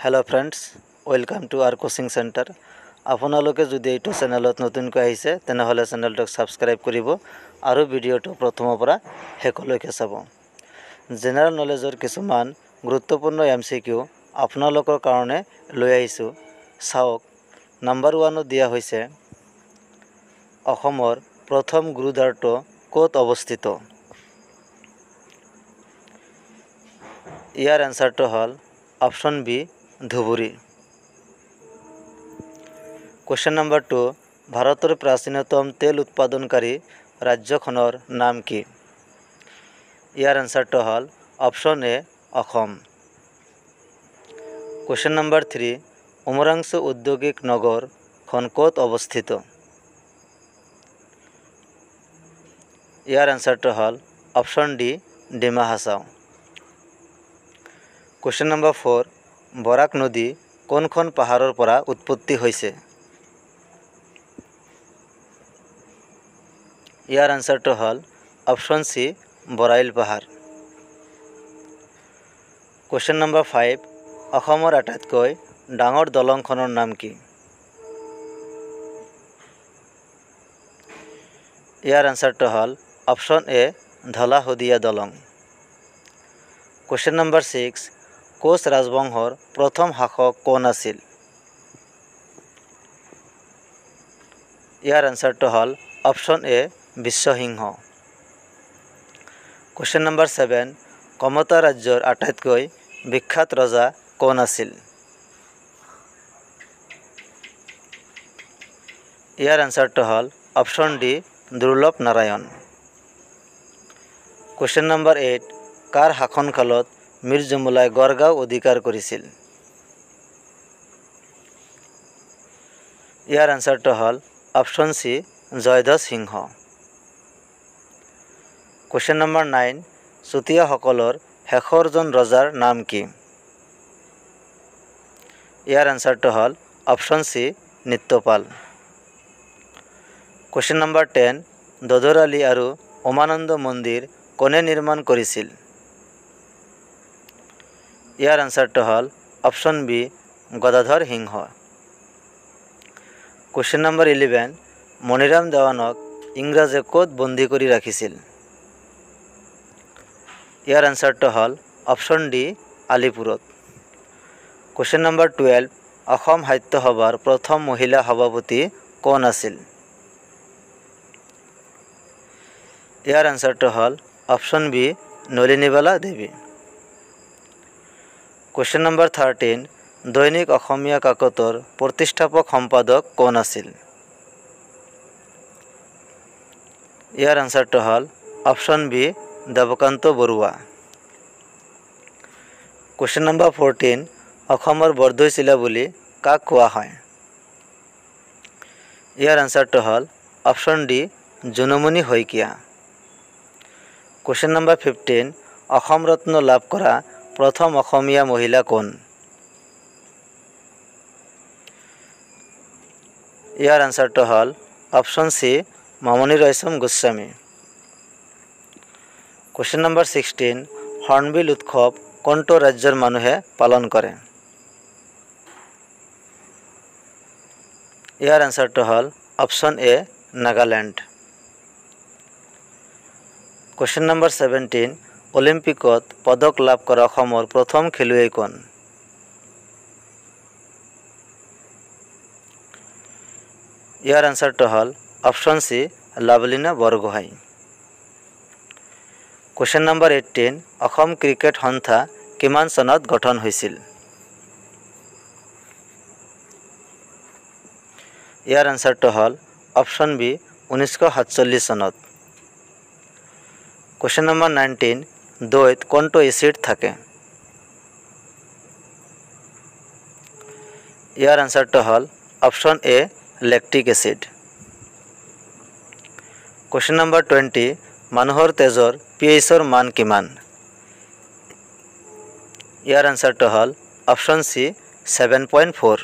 hello friends welcome to our coaching centre आपनालोके যদি এইটো চেনেলত নতুনকৈ আহিছে তেনেহলে চেনেলটো সাবস্ক্রাইব কৰিব আৰু ভিডিওটো প্ৰথমৰ পৰা শেষলৈকে চাব জেনাৰেল নলেজৰ কিছুমান গুৰুত্বপূৰ্ণ এমসিকিউ আপোনালোকৰ কাৰণে লৈ আহিছো চাওক নাম্বাৰ 1 দিয়া হৈছে অসমৰ প্ৰথম গুৰুদ্বাৰটো ক'ত অৱস্থিত ইয়াৰ আনসাৰটো হ'ল option B Dhubri question number 2 भारतर प्राचीनतम तेल उत्पादनकारी राज्यखনৰ नाम কি ইয়াৰ আনসাৰটো হ'ল option A Assam question number 3 Umrangso ঔদ্যোগিক নগৰ খন ক'ত অৱস্থিত ইয়াৰ আনসাৰটো হ'ল option D Dima Hasao question number 4 Barak নদী কোনখন পাহাৰৰ পৰা উৎপত্তি হৈছে ইয়াৰ আনসাৰটো হ'ল অপশন সি বৰাইল পাহাৰ क्वेश्चन नंबर 5 অসমৰ আটাইতকৈ ডাঙৰ দলংখনৰ নাম কি ইয়াৰ আনসাৰটো হ'ল অপশন এ ধলা শদিয়া দলং क्वेश्चन नंबर 6 কোচ ৰাজবংশৰ প্ৰথম শাসক কোন আছিল ইয়াৰ আনসাৰটো হ'ল অপশন এ বিশ্বসিংহ क्वेश्चन नंबर 7 কমতা ৰাজ্যৰ আটাইতকৈ বিখ্যাত ৰজা কোন আছিল ইয়াৰ আনসাৰটো হ'ল অপশন ডি দুৰ্লভ নাৰায়ণ क्वेश्चन नंबर 8 কাৰ শাসনকালত মিৰ জুমলাই গড়গাঁও অধিকাৰ কৰিছিল ইয়াৰ আনসাৰটো হ'ল option c Jayadhwaj Singha question number 9 চুতীয়াসকলৰ শেষৰজন ৰজাৰ নাম কি ইয়াৰ আনসাৰটো হ'ল option c Nityapal question number 10 Dadarali আৰু উমানন্দ মন্দিৰ কোনে নিৰ্মাণ কৰিছিল ইয়াৰ আনসাৰটো হ'ল option b Gadadhar Singha question number 11 Maniram দেৱানক ইংৰাজে ক'ত বন্দী কৰি ৰাখিছিল ইয়াৰ আনসাৰটো হ'ল অপশন ডি আলিপুৰত क्वेश्चन नंबर 12 অসম সাহিত্য সভাৰ প্ৰথম মহিলা সভাপতি কোন আছিল ইয়াৰ আনসাৰটো হ'ল option B Nalinibala Devi question number 13 দৈনিক অসমীয়া কাকতৰ প্ৰতিষ্ঠাপক সম্পাদক কোন আছিল ইয়াৰ আনসাৰটো হ'ল option B Devkanta Borooah question number 14 অসমৰ বৰদৈচিলা বুলি কাক কোৱা হয় ইয়াৰ আনসাৰটো হ'ল option D Junmoni Saikia question number 15 Asom Ratna লাভ কৰা প্ৰথম অসমীয়া মহিলা কোন ইয়াৰ আনসাৰটো হ'ল option C Mamoni Raisom Goswami question number 16 hornbill উৎসৱ কোনটো ৰাজ্যৰ মানুহে পালন কৰে ইয়াৰ আনসাৰটো হ'ল option A Nagaland question number 17 অলিম্পিকত পদক লাভ কৰা অসমৰ প্ৰথম খেলুৱৈ কোন ইয়াৰ আনসাৰটো হ'ল option C Lovlina Borgohain question number 18 Assam cricket সন্থা কিমান চনত গঠন হৈছিল ইয়াৰ আনসাৰটো হ'ল অপশন বি 1947 চনত क्वेश्चन नंबर 19 দৈত কোনটো এসিড থাকে ইয়াৰ আনসাৰটো হ'ল অপশন এ ল্যাকটিক এসিড क्वेश्चन नंबर 20 মানুহৰ তেজৰ pHৰ মান কিমান ইয়াৰ আনসাৰটো হ'ল অপশন সি 7.4